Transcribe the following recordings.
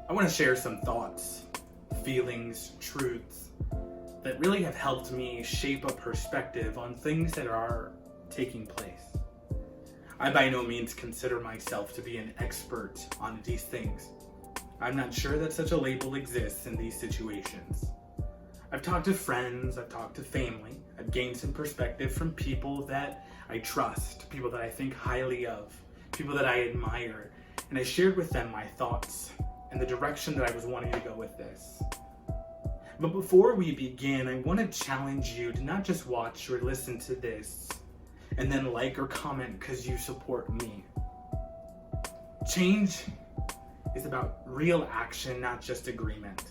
I want to share some thoughts, feelings, truths that really have helped me shape a perspective on things that are taking place. I by no means consider myself to be an expert on these things. I'm not sure that such a label exists in these situations. I've talked to friends, I've talked to family, I've gained some perspective from people that I trust, people that I think highly of, people that I admire, and I shared with them my thoughts and the direction that I was wanting to go with this. But before we begin, I want to challenge you to not just watch or listen to this and then like or comment because you support me. Change is about real action, not just agreement.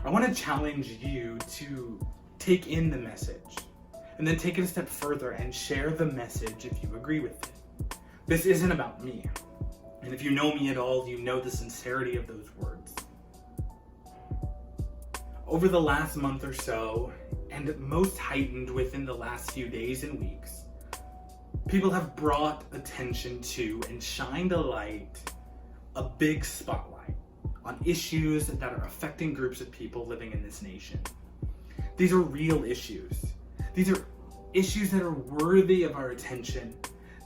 I want to challenge you to take in the message and then take it a step further and share the message if you agree with it. This isn't about me. And if you know me at all, you know the sincerity of those words. Over the last month or so, and most heightened within the last few days and weeks, people have brought attention to and shined a light, a big spotlight, on issues that are affecting groups of people living in this nation. These are real issues. These are issues that are worthy of our attention.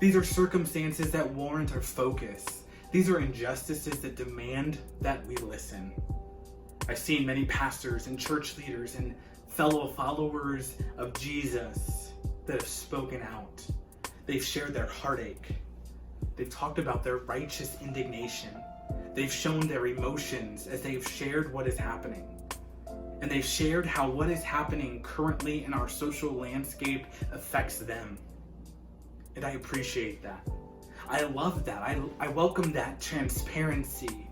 These are circumstances that warrant our focus. These are injustices that demand that we listen. I've seen many pastors and church leaders and fellow followers of Jesus that have spoken out. They've shared their heartache. They've talked about their righteous indignation. They've shown their emotions as they've shared what is happening. And they've shared how what is happening currently in our social landscape affects them. And I appreciate that. I love that. I welcome that transparency.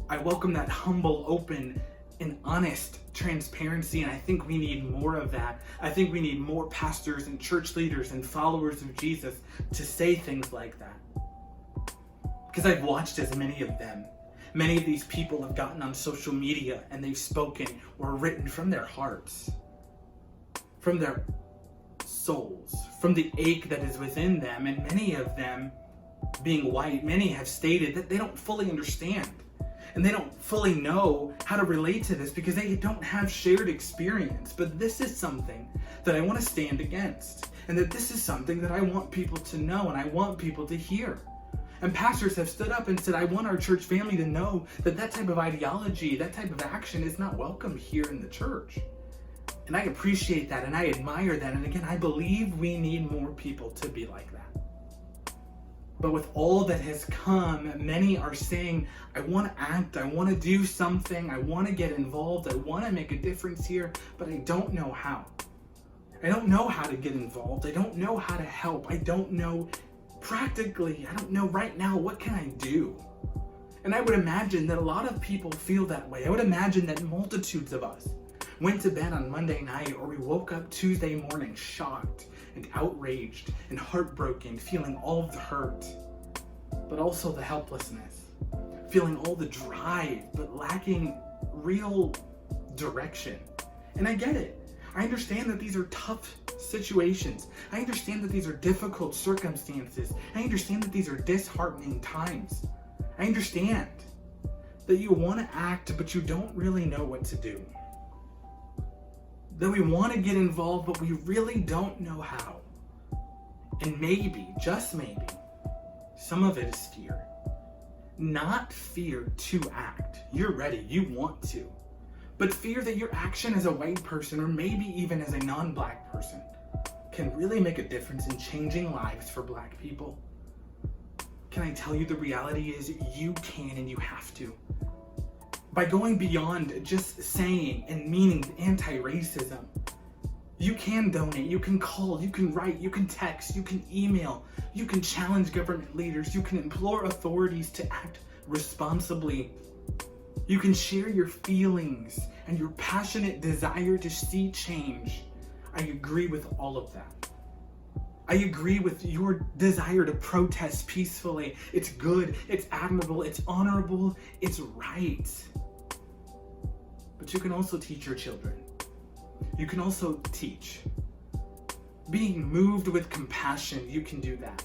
I welcome that humble, open, and honest transparency, and I think we need more of that. I think we need more pastors and church leaders and followers of Jesus to say things like that. Because I've watched as many of these people have gotten on social media and they've spoken or written from their hearts, from their souls, from the ache that is within them, and many of them, being white, many have stated that they don't fully understand and they don't fully know how to relate to this because they don't have shared experience. But this is something that I want to stand against, and that this is something that I want people to know and I want people to hear. And pastors have stood up and said, I want our church family to know that that type of ideology, that type of action is not welcome here in the church. And I appreciate that and I admire that. And again, I believe we need more people to be like that. But with all that has come, many are saying, I want to act, I want to do something, I want to get involved, I want to make a difference here, but I don't know how. I don't know how to get involved. I don't know how to help. I don't know practically, I don't know right now, what can I do? And I would imagine that a lot of people feel that way. I would imagine that multitudes of us went to bed on Monday night, or we woke up Tuesday morning shocked and outraged and heartbroken, feeling all of the hurt, but also the helplessness, feeling all the drive, but lacking real direction. And I get it. I understand that these are tough situations. I understand that these are difficult circumstances. I understand that these are disheartening times. I understand that you want to act, but you don't really know what to do. That we want to get involved, but we really don't know how. And maybe, just maybe, some of it is fear. Not fear to act. You're ready, you want to. But fear that your action as a white person, or maybe even as a non-black person, can really make a difference in changing lives for black people. Can I tell you, the reality is you can and you have to. By going beyond just saying and meaning anti-racism, you can donate, you can call, you can write, you can text, you can email, you can challenge government leaders, you can implore authorities to act responsibly. You can share your feelings and your passionate desire to see change. I agree with all of that. I agree with your desire to protest peacefully. It's good, it's admirable, it's honorable, it's right. But you can also teach your children. You can also teach. Being moved with compassion, you can do that.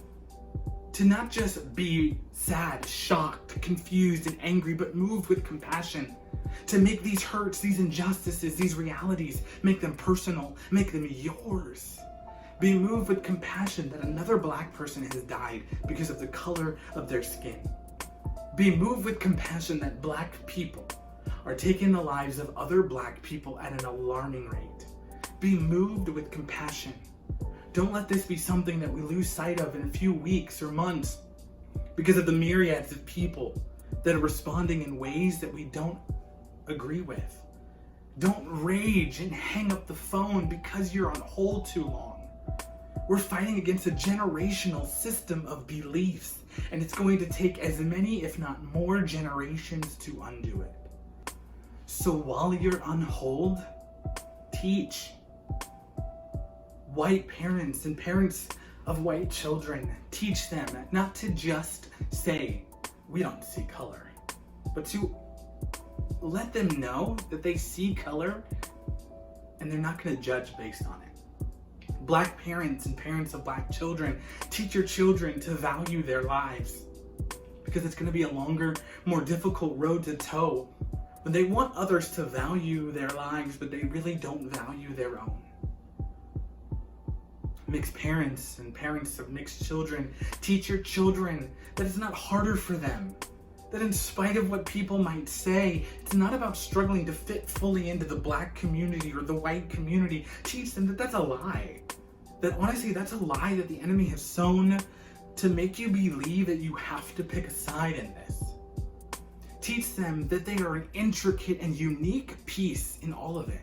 To not just be sad, shocked, confused, and angry, but moved with compassion. To make these hurts, these injustices, these realities, make them personal, make them yours. Be moved with compassion that another Black person has died because of the color of their skin. Be moved with compassion that Black people are taking the lives of other Black people at an alarming rate. Be moved with compassion. Don't let this be something that we lose sight of in a few weeks or months because of the myriads of people that are responding in ways that we don't agree with. Don't rage and hang up the phone because you're on hold too long. We're fighting against a generational system of beliefs, and it's going to take as many, if not more, generations to undo it. So while you're on hold, teach. White parents and parents of white children, teach them not to just say, we don't see color, but to let them know that they see color and they're not going to judge based on it. Black parents and parents of Black children, teach your children to value their lives, because it's going to be a longer, more difficult road to toe when they want others to value their lives, but they really don't value their own. Mixed parents and parents of mixed children, teach your children that it's not harder for them. That in spite of what people might say, it's not about struggling to fit fully into the Black community or the white community. Teach them that that's a lie. That honestly, that's a lie that the enemy has sown to make you believe that you have to pick a side in this. Teach them that they are an intricate and unique piece in all of it.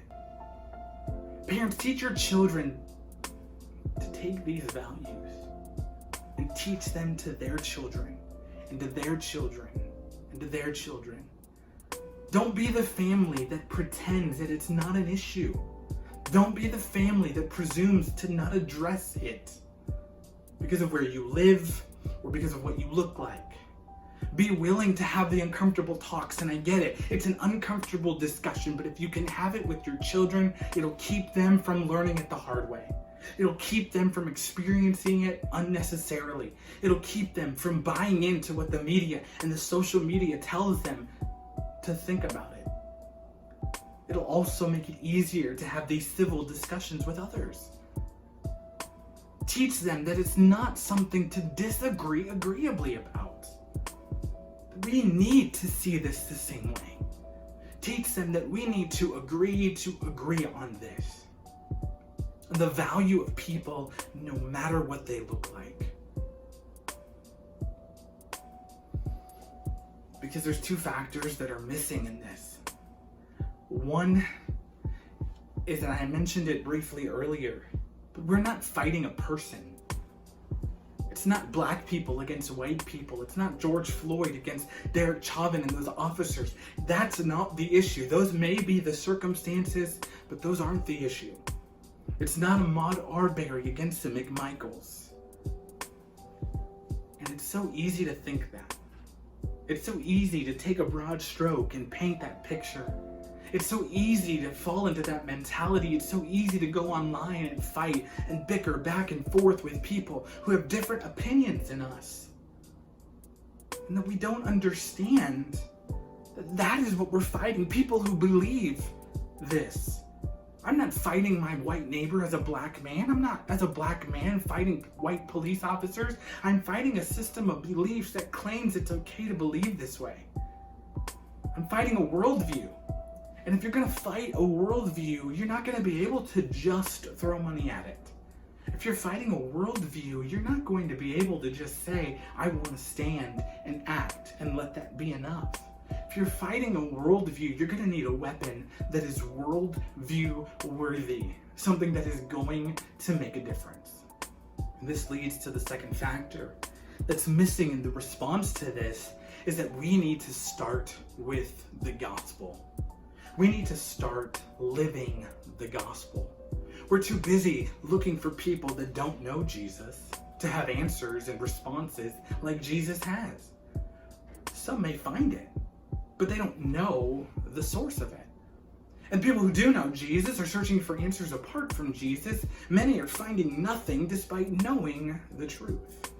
Parents, teach your children to take these values and teach them to their children and to their children and to their children. Don't be the family that pretends that it's not an issue. Don't be the family that presumes to not address it because of where you live or because of what you look like. Be willing to have the uncomfortable talks, and I get it. It's an uncomfortable discussion, but if you can have it with your children, it'll keep them from learning it the hard way. It'll keep them from experiencing it unnecessarily. It'll keep them from buying into what the media and the social media tells them to think about it. It'll also make it easier to have these civil discussions with others. Teach them that it's not something to disagree agreeably about. We need to see this the same way. Teach them that we need to agree on this. The value of people, no matter what they look like. Because there's two factors that are missing in this. One is that I mentioned it briefly earlier, but we're not fighting a person. It's not Black people against white people. It's not George Floyd against Derek Chauvin and those officers. That's not the issue. Those may be the circumstances, but those aren't the issue. It's not Ahmaud Arbery against the McMichaels. And it's so easy to think that. It's so easy to take a broad stroke and paint that picture. It's so easy to fall into that mentality. It's so easy to go online and fight and bicker back and forth with people who have different opinions than us. And that we don't understand that that is what we're fighting. People who believe this. I'm not fighting my white neighbor as a Black man. I'm not, as a Black man, fighting white police officers. I'm fighting a system of beliefs that claims it's okay to believe this way. I'm fighting a worldview. And if you're going to fight a worldview, you're not going to be able to just throw money at it. If you're fighting a worldview, you're not going to be able to just say, I want to stand and act and let that be enough. If you're fighting a worldview, you're going to need a weapon that is worldview worthy, something that is going to make a difference. And this leads to the second factor that's missing in the response to this is that we need to start with the gospel. We need to start living the gospel. We're too busy looking for people that don't know Jesus to have answers and responses like Jesus has. Some may find it, but they don't know the source of it. And people who do know Jesus are searching for answers apart from Jesus. Many are finding nothing despite knowing the truth.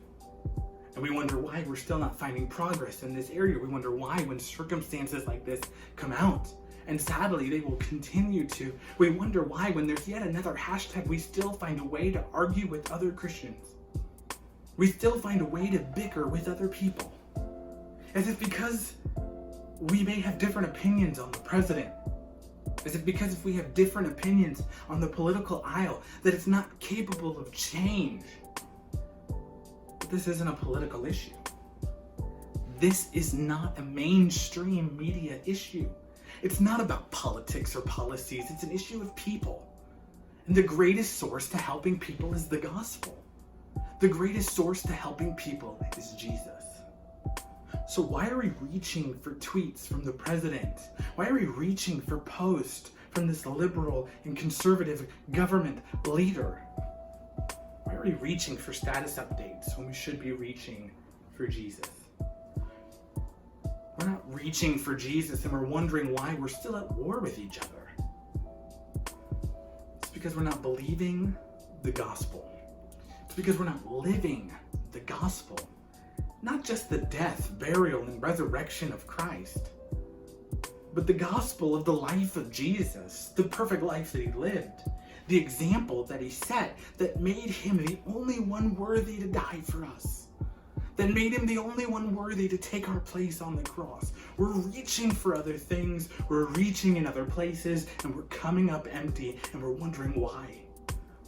And we wonder why we're still not finding progress in this area. We wonder why when circumstances like this come out. And sadly, they will continue to. We wonder why when there's yet another hashtag, we still find a way to argue with other Christians. We still find a way to bicker with other people. As if because we may have different opinions on the president, as if because if we have different opinions on the political aisle, that it's not capable of change. But this isn't a political issue. This is not a mainstream media issue. It's not about politics or policies. It's an issue of people. And the greatest source to helping people is the gospel. The greatest source to helping people is Jesus. So why are we reaching for tweets from the president? Why are we reaching for posts from this liberal and conservative government leader? Why are we reaching for status updates when we should be reaching for Jesus? We're not reaching for Jesus and we're wondering why we're still at war with each other. It's because we're not believing the gospel. It's because we're not living the gospel. Not just the death, burial, and resurrection of Christ, but the gospel of the life of Jesus, the perfect life that he lived, the example that he set that made him the only one worthy to die for us, that made him the only one worthy to take our place on the cross. We're reaching for other things, we're reaching in other places, and we're coming up empty, and we're wondering why.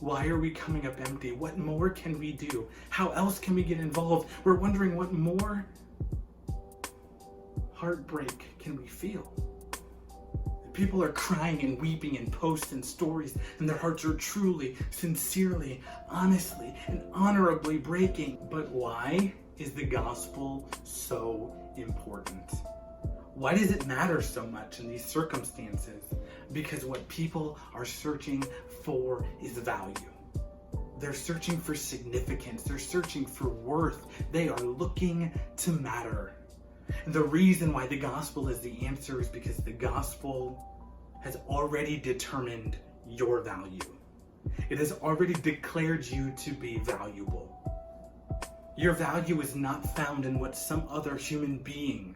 Why are we coming up empty? What more can we do? How else can we get involved? We're wondering what more heartbreak can we feel? People are crying and weeping in posts and stories, and their hearts are truly, sincerely, honestly, and honorably breaking. But why is the gospel so important? Why does it matter so much in these circumstances? Because what people are searching for is value. They're searching for significance. They're searching for worth. They are looking to matter. And the reason why the gospel is the answer is because the gospel has already determined your value. It has already declared you to be valuable. Your value is not found in what some other human being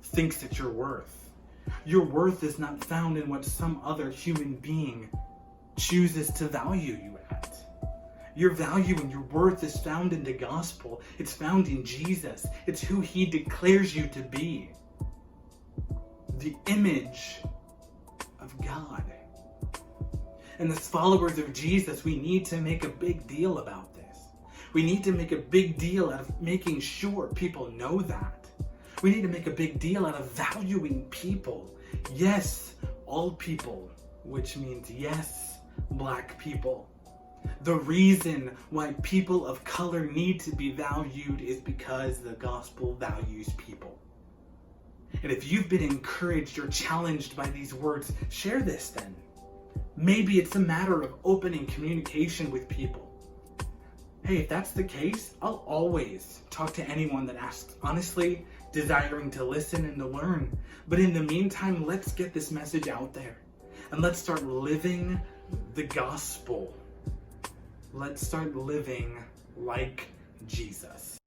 thinks that you're worth. Your worth is not found in what some other human being chooses to value you at. Your value and your worth is found in the gospel. It's found in Jesus. It's who he declares you to be. The image of God. And as followers of Jesus, we need to make a big deal about this. We need to make a big deal out of making sure people know that. We need to make a big deal out of valuing people. Yes, all people, which means yes, Black people. The reason why people of color need to be valued is because the gospel values people. And if you've been encouraged or challenged by these words, share this then. Maybe it's a matter of opening communication with people. Hey, if that's the case, I'll always talk to anyone that asks, honestly, desiring to listen and to learn. But in the meantime, let's get this message out there. And let's start living the gospel. Let's start living like Jesus.